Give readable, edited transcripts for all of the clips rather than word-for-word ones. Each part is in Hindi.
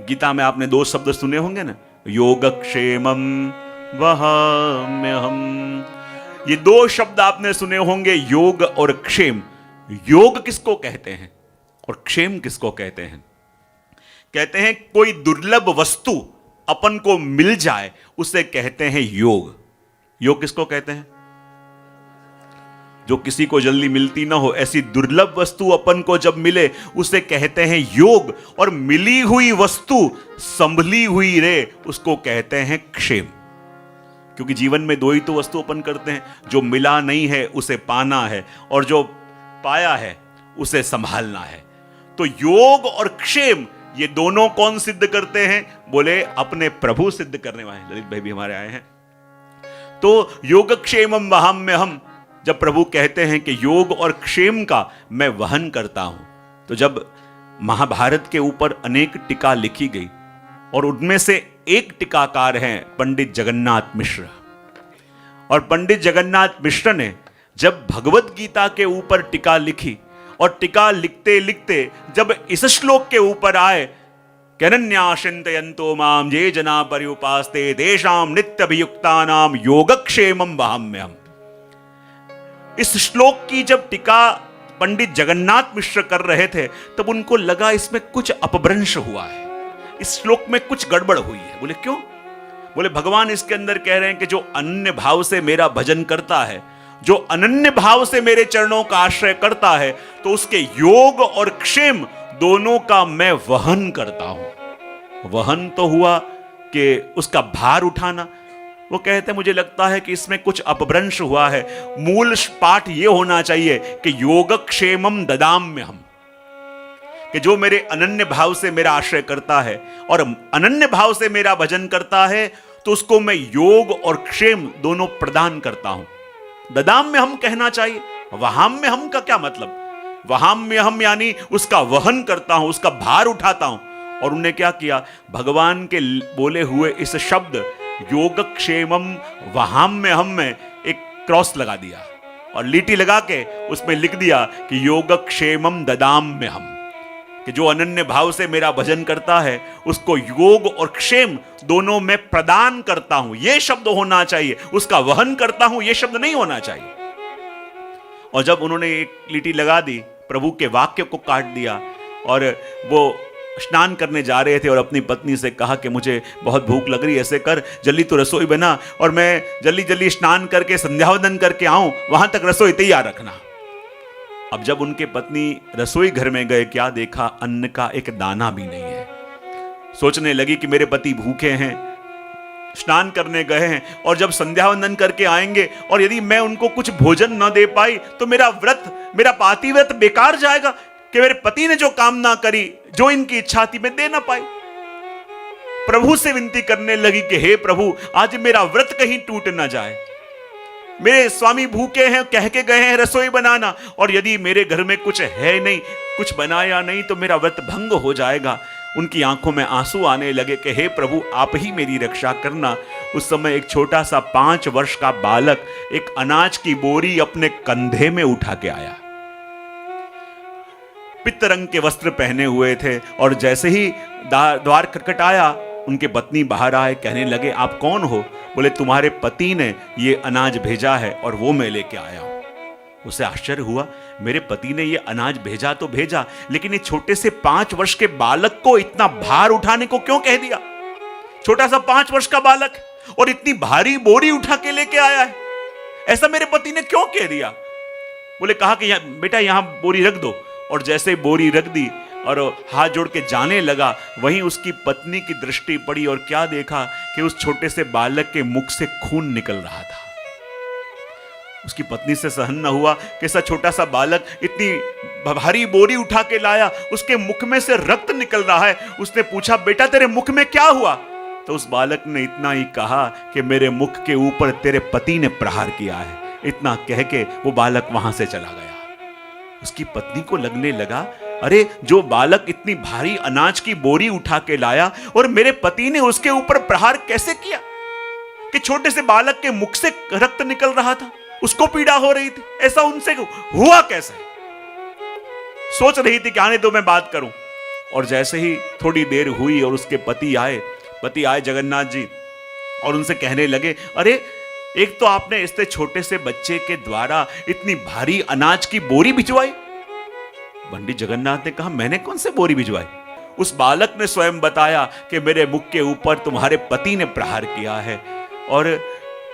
गीता में आपने दो शब्द सुने होंगे ना, योगक्षेमम वहाम्यहम। ये दो शब्द आपने सुने होंगे, योग और क्षेम। योग किसको कहते हैं और क्षेम किसको कहते हैं? कहते हैं कोई दुर्लभ वस्तु अपन को मिल जाए उसे कहते हैं योग। योग किसको कहते हैं? जो किसी को जल्दी मिलती ना हो, ऐसी दुर्लभ वस्तु अपन को जब मिले उसे कहते हैं योग। और मिली हुई वस्तु संभली हुई रे, उसको कहते हैं क्षेम। क्योंकि जीवन में दो ही तो वस्तु अपन करते हैं, जो मिला नहीं है उसे पाना है, और जो पाया है उसे संभालना है। तो योग और क्षेम ये दोनों कौन सिद्ध करते हैं? बोले अपने प्रभु सिद्ध करने वाले। ललित भाई भी हमारे आए हैं। तो योगक्षेमम वहाम्यहम, जब प्रभु कहते हैं कि योग और क्षेम का मैं वहन करता हूं, तो जब महाभारत के ऊपर अनेक टीका लिखी गई और उनमें से एक टीकाकार हैं पंडित जगन्नाथ मिश्र, और पंडित जगन्नाथ मिश्र ने जब भगवत गीता के ऊपर टीका लिखी, और टीका लिखते लिखते जब इस श्लोक के ऊपर आए कि अनन्याश्चिन्तयन्तो मां ये जना पर्युपास्ते तेषां नित्यभियुक्तानां योगक्षेमं वहाम्यहम्। इस श्लोक की जब टीका पंडित जगन्नाथ मिश्र कर रहे थे, तब उनको लगा इसमें कुछ अपभ्रंश हुआ है, इस श्लोक में कुछ गड़बड़ हुई है। बोले क्यों? बोले भगवान इसके अंदर कह रहे हैं कि जो अनन्य भाव से मेरा भजन करता है, जो अनन्य भाव से मेरे चरणों का आश्रय करता है, तो उसके योग और क्षेम दोनों का मैं वहन करता हूं। वहन तो हुआ कि उसका भार उठाना। वो कहते हैं मुझे लगता है कि इसमें कुछ अपभ्रंश हुआ है। मूल पाठ यह होना चाहिए कि योगक्षेमम ददाम्यहम्, कि जो मेरे अनन्य भाव से मेरा आश्रय करता है और अनन्य भाव से मेरा भजन करता है, तो उसको मैं योग और क्षेम दोनों प्रदान करता हूं। ददाम्यहम् कहना चाहिए। वहाम्यहम् का क्या मतलब? वहाम्यहम् यानी उसका वहन करता हूं, उसका भार उठाता हूं। और उन्होंने क्या किया? भगवान के बोले हुए इस शब्द योगक्षेमम वहाम्यहम् में एक क्रॉस लगा दिया और लीटी लगा के उसमें लिख दिया कि योगक्षेमम ददाम्यहम्, कि जो अनन्य भाव से मेरा भजन करता है उसको योग और क्षेम दोनों में प्रदान करता हूं। यह शब्द होना चाहिए। उसका वहन करता हूं, यह शब्द नहीं होना चाहिए। और जब उन्होंने एक लीटी लगा दी, प्रभु के वाक्य को काट दिया, और वो स्नान करने जा रहे थे और अपनी पत्नी से कहा कि मुझे बहुत भूख लग रही है, ऐसे कर जल्दी तो रसोई बना और मैं जल्दी जल्दी स्नान करके संध्यावंदन करके आऊं, वहां तक रसोई तैयार रखना। अब जब उनके पत्नी रसोई घर में गए, क्या देखा? अन्न का एक दाना भी नहीं है। सोचने लगी कि मेरे पति भूखे हैं, स्नान करने गए हैं, और जब संध्यावंदन करके आएंगे और यदि मैं उनको कुछ भोजन न दे पाई तो मेरा व्रत, मेरा पातिव्रत बेकार जाएगा, कि मेरे पति ने जो कामना करी, जो इनकी इच्छा थी, मैं दे ना पाई। प्रभु से विनती करने लगी कि हे प्रभु, आज मेरा व्रत कहीं टूट ना जाए। मेरे स्वामी भूखे हैं, कह के गए हैं रसोई बनाना, और यदि मेरे घर में कुछ है नहीं, कुछ बनाया नहीं, तो मेरा व्रत भंग हो जाएगा। उनकी आंखों में आंसू आने लगे कि हे प्रभु, आप ही मेरी रक्षा करना। उस समय एक छोटा सा 5 वर्ष का बालक एक अनाज की बोरी अपने कंधे में उठा के आया। पित्त रंग के वस्त्र पहने हुए थे, और जैसे ही द्वार खटखटाया, उनके पत्नी बाहर आए, कहने लगे आप कौन हो? बोले तुम्हारे पति ने ये अनाज भेजा है और वो मैं लेके आया हूं। उसे आश्चर्य हुआ, मेरे पति ने ये अनाज भेजा तो भेजा, लेकिन ये छोटे से 5 वर्ष के बालक को इतना भार उठाने को क्यों कह दिया? छोटा सा 5 वर्ष का बालक और इतनी भारी बोरी उठा के लेके आया है, ऐसा मेरे पति ने क्यों कह दिया? बोले कहा कि बेटा यहां बोरी रख दो। और जैसे बोरी रख दी और हाथ जोड़ के जाने लगा, वहीं उसकी पत्नी की दृष्टि पड़ी और क्या देखा कि उस छोटे से बालक के मुख से खून निकल रहा था। उसकी पत्नी से सहन न हुआ कि ऐसा छोटा सा बालक इतनी भारी बोरी उठा के लाया, उसके मुख में से रक्त निकल रहा है। उसने पूछा बेटा तेरे मुख में क्या हुआ? तो उस बालक ने इतना ही कहा कि मेरे मुख के ऊपर तेरे पति ने प्रहार किया है। इतना कह के वो बालक वहां से चला गया। उसकी पत्नी को लगने लगा, अरे जो बालक इतनी भारी अनाज की बोरी उठा के लाया और मेरे पति ने उसके ऊपर प्रहार कैसे किया कि छोटे से बालक के मुख से रक्त निकल रहा था, उसको पीड़ा हो रही थी, ऐसा उनसे हुआ कैसे? सोच रही थी कि आने दो मैं बात करूं। और जैसे ही थोड़ी देर हुई और उसके पति आए जगन्नाथ जी, और उनसे कहने लगे, अरे एक तो आपने इतने छोटे से बच्चे के द्वारा इतनी भारी अनाज की बोरी भिजवाई। पंडित जगन्नाथ ने कहा, मैंने कौन से बोरी भिजवाई? उस बालक ने स्वयं बताया कि मेरे मुख के ऊपर तुम्हारे पति ने प्रहार किया है। और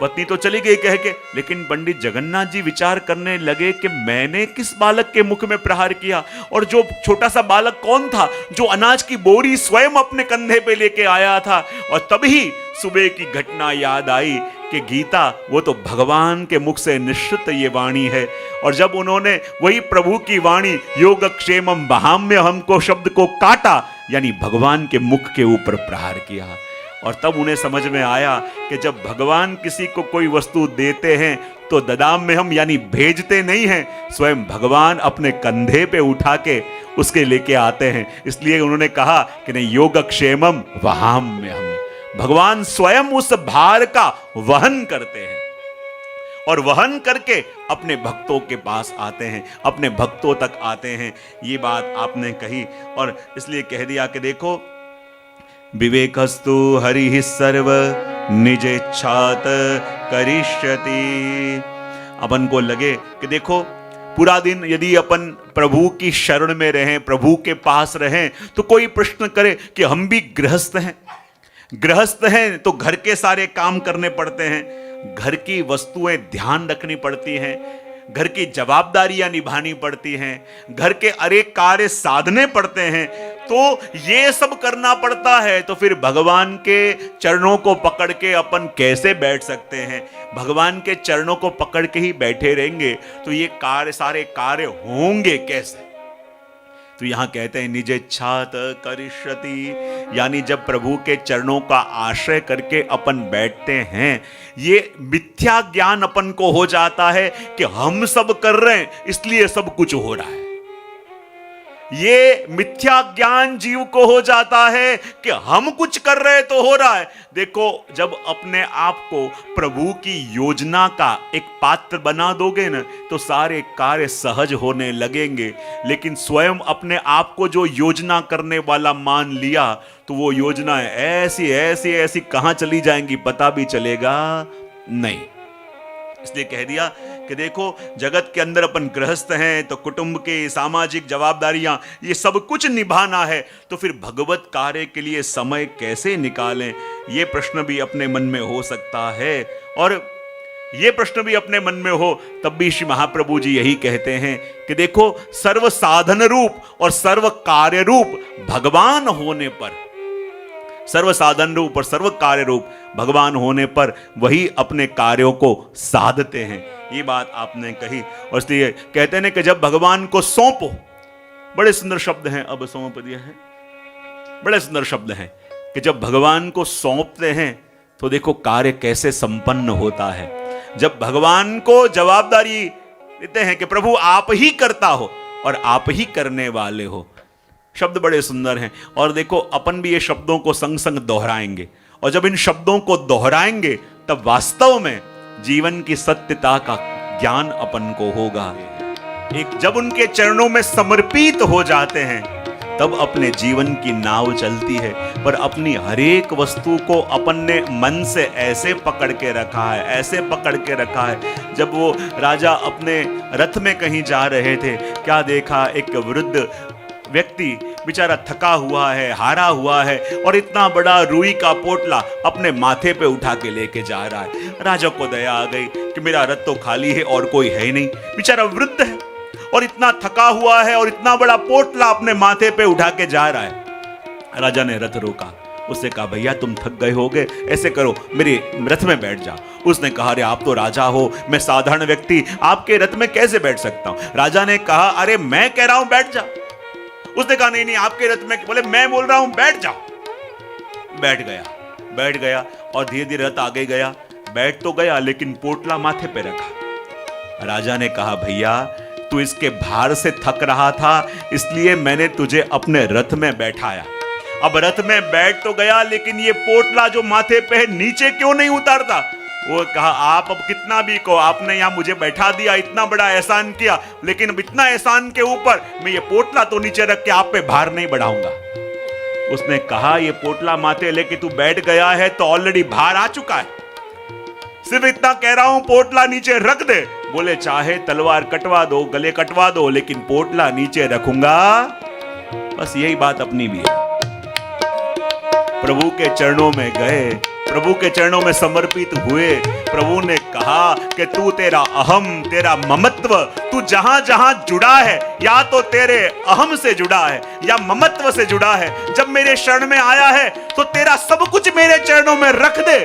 पत्नी तो चली गई कह के, लेकिन पंडित जगन्नाथ जी विचार करने लगे कि मैंने किस बालक के मुख में प्रहार किया, और जो छोटा सा बालक कौन था जो अनाज की बोरी स्वयं अपने कंधे पे लेके आया था। और तभी सुबह की घटना याद आई कि गीता वो तो भगवान के मुख से निश्चित ये वाणी है। और जब उन्होंने वही प्रभु की वाणी योगक्षेमम वहाम्य हमको शब्द को काटा, यानी भगवान के मुख के ऊपर प्रहार किया। और तब उन्हें समझ में आया कि जब भगवान किसी को कोई वस्तु देते हैं तो ददाम में हम यानी भेजते नहीं हैं, स्वयं भगवान अपने कंधे पे उठा के उसके लेके आते हैं। इसलिए उन्होंने कहा कि नहीं, योगक्षेमम वहाम्य हम, भगवान स्वयं उस भार का वहन करते हैं और वहन करके अपने भक्तों के पास आते हैं, अपने भक्तों तक आते हैं। ये बात आपने कही और इसलिए कह दिया कि देखो, विवेकस्तु हरिः सर्व निजेच्छात करिष्यति। अपन को लगे कि देखो, पूरा दिन यदि अपन प्रभु की शरण में रहें, प्रभु के पास रहें, तो कोई प्रश्न करे कि हम भी गृहस्थ हैं तो घर के सारे काम करने पड़ते हैं, घर की वस्तुएं ध्यान रखनी पड़ती हैं, घर की जवाबदारियां निभानी पड़ती हैं, घर के अनेक कार्य साधने पड़ते हैं, तो ये सब करना पड़ता है। तो फिर भगवान के चरणों को पकड़ के अपन कैसे बैठ सकते हैं? भगवान के चरणों को पकड़ के ही बैठे रहेंगे तो ये सारे कार्य होंगे कैसे? तो यहां कहते हैं निजेच्छात करिष्यति, यानी जब प्रभु के चरणों का आश्रय करके अपन बैठते हैं, ये मिथ्या ज्ञान अपन को हो जाता है कि हम सब कर रहे हैं इसलिए सब कुछ हो रहा है। ये मिथ्या ज्ञान जीव को हो जाता है कि हम कुछ कर रहे तो हो रहा है। देखो, जब अपने आप को प्रभु की योजना का एक पात्र बना दोगे ना, तो सारे कार्य सहज होने लगेंगे। लेकिन स्वयं अपने आप को जो योजना करने वाला मान लिया, तो वो योजना ऐसी कहां चली जाएंगी पता भी चलेगा नहीं। इसलिए कह दिया कि देखो, जगत के अंदर अपन गृहस्थ हैं तो कुटुंब के सामाजिक जवाबदारियां ये सब कुछ निभाना है, तो फिर भगवत कार्य के लिए समय कैसे निकालें? ये प्रश्न भी अपने मन में हो सकता है। और ये प्रश्न भी अपने मन में हो, तब भी श्री महाप्रभु जी यही कहते हैं कि देखो, सर्व साधन रूप और सर्व कार्य रूप भगवान होने पर, सर्व साधन रूप और सर्व कार्य रूप भगवान होने पर वही अपने कार्यों को साधते हैं। ये बात आपने कही। और इसलिए कहते हैं कि जब भगवान को सौंपो, बड़े सुंदर शब्द हैं, अब सौंप दिया है, बड़े सुंदर शब्द हैं कि जब भगवान को सौंपते हैं तो देखो कार्य कैसे संपन्न होता है। जब भगवान को जवाबदारी देते हैं कि प्रभु आप ही करता हो और आप ही करने वाले हो, शब्द बड़े सुंदर हैं। और देखो, अपन भी ये शब्दों को संग संग दोहराएंगे, और जब इन शब्दों को दोहराएंगे तब वास्तव में जीवन की सत्यता का ज्ञान अपन को होगा। एक जब उनके चरणों में समर्पित हो जाते हैं, तब अपने जीवन की नाव चलती है। पर अपनी हरेक वस्तु को अपन ने मन से ऐसे पकड़ के रखा है, ऐसे पकड़ के रखा है। जब वो राजा अपने रथ में कहीं जा रहे थे, क्या देखा, एक वृद्ध व्यक्ति बेचारा थका हुआ है, हारा हुआ है, और इतना बड़ा रुई का पोटला अपने माथे पे उठा के लेके जा रहा है। राजा को दया आ गई कि मेरा रथ तो खाली है और कोई है ही नहीं, बेचारा वृद्ध है और इतना थका हुआ है और इतना बड़ा पोटला अपने माथे पे उठा के जा रहा है। राजा ने रथ रोका, उसने कहा भैया तुम थक गए होगे, ऐसे करो मेरे रथ में बैठ जाओ। उसने कहा अरे आप तो राजा हो, मैं साधारण व्यक्ति आपके रथ में कैसे बैठ सकता हूं? राजा ने कहा अरे मैं कह रहा हूं बैठ जा। उसने कहा नहीं आपके रथ में, बोले मैं बोल रहा हूं बैठ जाओ। बैठ गया और धीरे धीरे रथ आगे गया। बैठ तो गया लेकिन पोटला माथे पे रखा। राजा ने कहा भैया तू इसके भार से थक रहा था, इसलिए मैंने तुझे अपने रथ में बैठाया। अब रथ में बैठ तो गया लेकिन ये पोटला जो माथे पे है नीचे क्यों नहीं उतारता? वो कहा आप अब कितना भी कहो, आपने यहां मुझे बैठा दिया, इतना बड़ा एहसान किया, लेकिन अब इतना एहसान के ऊपर मैं ये पोटला तो नीचे रख के आप पे भार नहीं बढ़ाऊंगा। उसने कहा ये पोटला माथे लेके तू बैठ गया है तो ऑलरेडी भार आ चुका है, सिर्फ इतना कह रहा हूं पोटला नीचे रख दे। बोले चाहे तलवार कटवा दो, गले कटवा दो, लेकिन पोटला नीचे रखूंगा। बस यही बात अपनी भी है। प्रभु के चरणों में गए, प्रभु के चरणों में समर्पित हुए। प्रभु ने कहा कि तू तेरा अहम, तेरा ममत्व, तू जहां जहां जुड़ा है, या तो तेरे अहम से जुड़ा है या ममत्व से जुड़ा है, जब मेरे शरण में आया है तो तेरा सब कुछ मेरे चरणों में रख दे।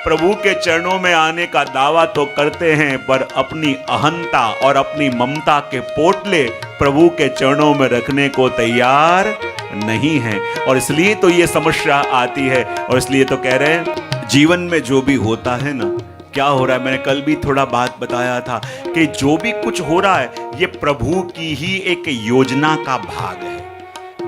प्रभु के चरणों में आने का दावा तो करते हैं, पर अपनी अहंता और अपनी ममता के पोटले प्रभु के चरणों में रखने को तैयार नहीं है। और इसलिए तो ये समस्या आती है। और इसलिए तो कह रहे हैं जीवन में जो भी होता है ना, क्या हो रहा है, मैंने कल भी थोड़ा बात बताया था कि जो भी कुछ हो रहा है ये प्रभु की ही एक योजना का भाग है।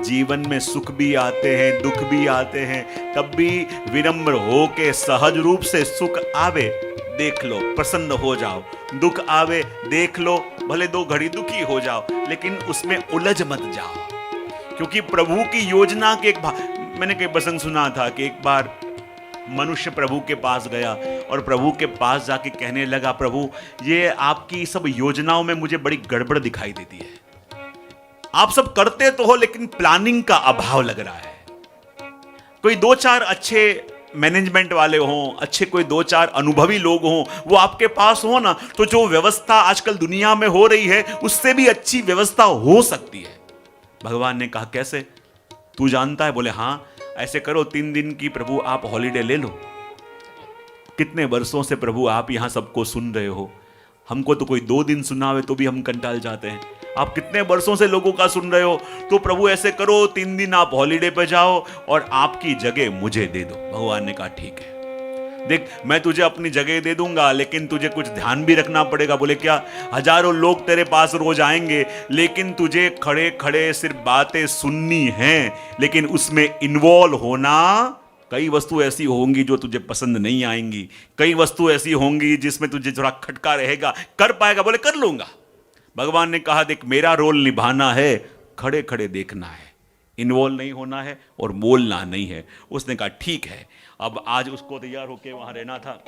जीवन में सुख भी आते हैं, दुख भी आते हैं, तब भी विनम्र हो के सहज रूप से सुख आवे देख लो, प्रसन्न हो जाओ, दुख आवे देख लो, भले 2 घड़ी दुखी हो जाओ, लेकिन उसमें उलझ मत जाओ, क्योंकि प्रभु की योजना के एक भाग। मैंने कई प्रसंग सुना था कि एक बार मनुष्य प्रभु के पास गया और प्रभु के पास जाके कहने लगा, प्रभु ये आपकी सब योजनाओं में मुझे बड़ी गड़बड़ दिखाई देती है, आप सब करते तो हो लेकिन प्लानिंग का अभाव लग रहा है। कोई 2-4 अच्छे मैनेजमेंट वाले हों, अच्छे कोई 2-4 अनुभवी लोग हों, वो आपके पास हो ना, तो जो व्यवस्था आजकल दुनिया में हो रही है उससे भी अच्छी व्यवस्था हो सकती है। भगवान ने कहा कैसे, तू जानता है? बोले हाँ, ऐसे करो 3 दिन की प्रभु आप हॉलीडे ले लो। कितने वर्षों से प्रभु आप यहां सबको सुन रहे हो, हमको तो कोई 2 दिन सुनावे तो भी हम कंटाल जाते हैं, आप कितने वर्षों से लोगों का सुन रहे हो, तो प्रभु ऐसे करो 3 दिन आप हॉलीडे पे जाओ और आपकी जगह मुझे दे दो। भगवान ने कहा ठीक है, देख मैं तुझे अपनी जगह दे दूंगा, लेकिन तुझे कुछ ध्यान भी रखना पड़ेगा। बोले क्या? हजारों लोग तेरे पास रोज आएंगे, लेकिन तुझे खड़े खड़े सिर्फ बातें सुननी हैं, लेकिन उसमें इन्वॉल्व होना। कई वस्तु ऐसी होंगी जो तुझे पसंद नहीं आएंगी, कई वस्तु ऐसी होंगी जिसमें तुझे थोड़ा खटका रहेगा, कर पाएगा? बोले कर लूंगा। भगवान ने कहा देख मेरा रोल निभाना है, खड़े खड़े देखना है, इन्वॉल्व नहीं होना है और बोलना नहीं है। उसने कहा ठीक है। अब आज उसको तैयार होके वहां रहना था,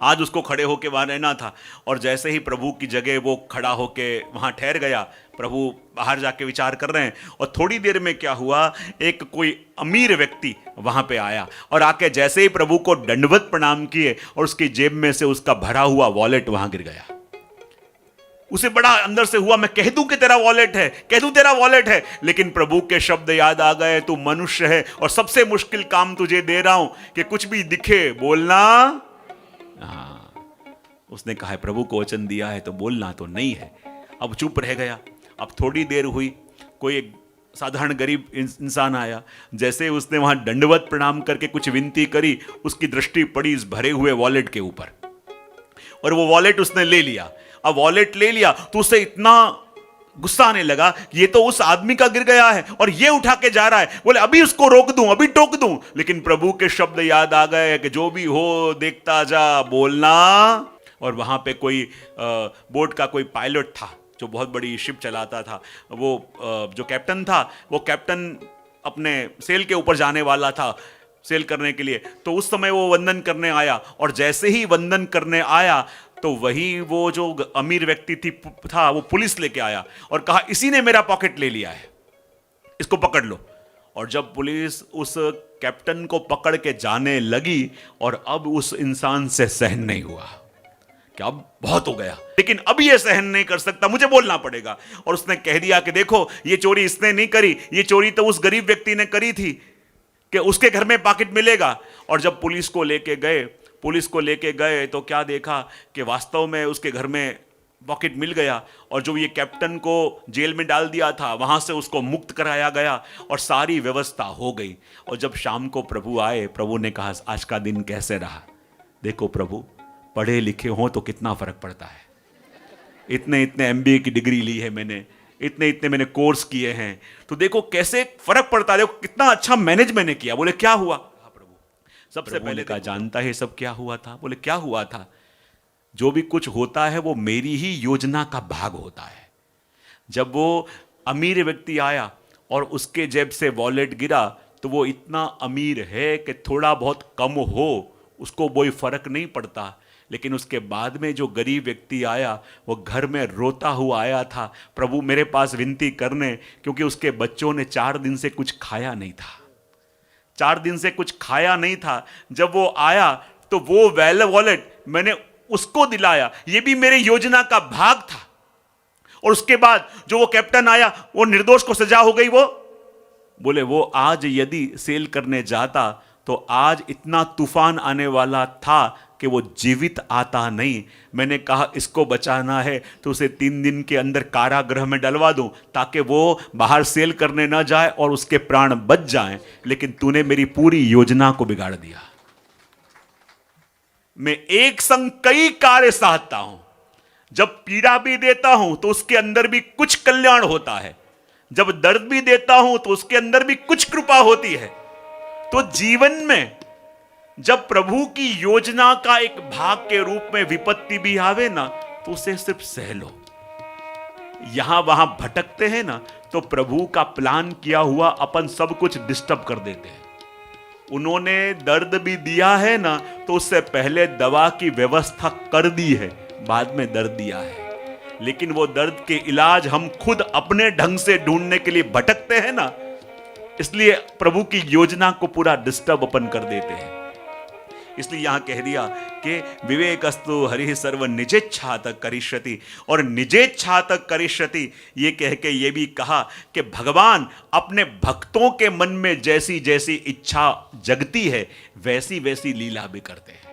आज उसको खड़े होके वहां रहना था, और जैसे ही प्रभु की जगह वो खड़ा होके वहां ठहर गया, प्रभु बाहर जाके विचार कर रहे हैं, और थोड़ी देर में क्या हुआ, एक कोई अमीर व्यक्ति वहां पे आया और आके जैसे ही प्रभु को दंडवत प्रणाम किए और उसकी जेब में से उसका भरा हुआ वॉलेट वहां गिर गया। उसे बड़ा अंदर से हुआ, मैं कह दूं कि तेरा वॉलेट है, कह दूं तेरा वॉलेट है, लेकिन प्रभु के शब्द याद आ गए, तू मनुष्य है और सबसे मुश्किल काम तुझे दे रहा हूं कि कुछ भी दिखे बोलना। उसने कहा है प्रभु को वचन दिया है तो बोलना तो नहीं है। अब चुप रह गया। अब थोड़ी देर हुई, कोई एक साधारण गरीब इंसान आया, जैसे उसने वहां दंडवत प्रणाम करके कुछ विनती करी, उसकी दृष्टि पड़ी इस भरे हुए वॉलेट के ऊपर, और वो वॉलेट उसने ले लिया। अब वॉलेट ले लिया तो उसे इतना गुस्सा आने लगा कि ये तो उस आदमी का गिर गया है और ये उठा के जा रहा है। बोले अभी उसको रोक दूं, अभी टोक दूं, लेकिन प्रभु के शब्द याद आ गए कि जो भी हो देखता जा, बोलना। और वहां पे कोई बोट का कोई पायलट था जो बहुत बड़ी शिप चलाता था, वो जो कैप्टन था, वो कैप्टन अपने सेल के ऊपर जाने वाला था सेल करने के लिए, तो उस समय वो वंदन करने आया, और जैसे ही वंदन करने आया तो वही वो जो अमीर व्यक्ति था वो पुलिस लेके आया और कहा इसी ने मेरा पॉकेट ले लिया है, इसको पकड़ लो। और जब पुलिस उस कैप्टन को पकड़ के जाने लगी, और अब उस इंसान से सहन नहीं हुआ कि अब बहुत हो गया, लेकिन अब ये सहन नहीं कर सकता, मुझे बोलना पड़ेगा। और उसने कह दिया कि देखो ये चोरी इसने नहीं करी, ये चोरी तो उस गरीब व्यक्ति ने करी थी कि उसके घर में पॉकेट मिलेगा। और जब पुलिस को लेके गए तो क्या देखा कि वास्तव में उसके घर में पॉकेट मिल गया, और जो ये कैप्टन को जेल में डाल दिया था वहां से उसको मुक्त कराया गया और सारी व्यवस्था हो गई। और जब शाम को प्रभु आए, प्रभु ने कहा आज का दिन कैसे रहा? देखो प्रभु, पढ़े लिखे हो तो कितना फर्क पड़ता है, इतने MBA की डिग्री ली है मैंने, इतने मैंने कोर्स किए हैं, तो देखो कैसे फर्क पड़ता है, देखो कितना अच्छा मैनेज मैंने किया। बोले क्या हुआ? प्रभु सबसे पहले कहा, जानता है सब क्या हुआ था? बोले क्या हुआ था? जो भी कुछ होता है वो मेरी ही योजना का भाग होता है। जब वो अमीर व्यक्ति आया और उसके जेब से वॉलेट गिरा, तो वो इतना अमीर है कि थोड़ा बहुत कम हो उसको कोई फर्क नहीं पड़ता, लेकिन उसके बाद में जो गरीब व्यक्ति आया वो घर में रोता हुआ आया था, प्रभु मेरे पास विनती करने, क्योंकि उसके बच्चों ने 4 दिन से कुछ खाया नहीं था। 4 दिन से कुछ खाया नहीं था। जब वो आया तो वो वॉलेट मैंने उसको दिलाया, ये भी मेरे योजना का भाग था। और उसके बाद जो वो कैप्टन आया, वो निर्दोष को सजा हो गई। वो बोले वो आज यदि सेल करने जाता तो आज इतना तूफान आने वाला था कि वो जीवित आता नहीं। मैंने कहा इसको बचाना है तो उसे 3 दिन के अंदर कारागृह में डलवा दूं, ताकि वो बाहर सेल करने ना जाए और उसके प्राण बच जाएं। लेकिन तूने मेरी पूरी योजना को बिगाड़ दिया। मैं एक संग कई कार्य साधता हूं। जब पीड़ा भी देता हूं तो उसके अंदर भी कुछ कल्याण होता है। जब दर्द भी देता हूं तो उसके अंदर भी कुछ कृपा होती है। तो जीवन में जब प्रभु की योजना का एक भाग के रूप में विपत्ति भी आवे ना, तो उसे सिर्फ सह लो। यहां वहां भटकते हैं ना, तो प्रभु का प्लान किया हुआ अपन सब कुछ डिस्टर्ब कर देते हैं। उन्होंने दर्द भी दिया है ना, तो उससे पहले दवा की व्यवस्था कर दी है, बाद में दर्द दिया है। लेकिन वो दर्द के इलाज हम खुद अपने ढंग से ढूंढने के लिए भटकते हैं ना, इसलिए प्रभु की योजना को पूरा डिस्टर्ब अपन कर देते हैं। इसलिए यहां कह दिया कि विवेकस्तु हरिः सर्व निजेच्छातः करिष्यति, और निजेच्छातः करिष्यति ये कह के ये भी कहा कि भगवान अपने भक्तों के मन में जैसी जैसी इच्छा जगती है वैसी वैसी लीला भी करते हैं।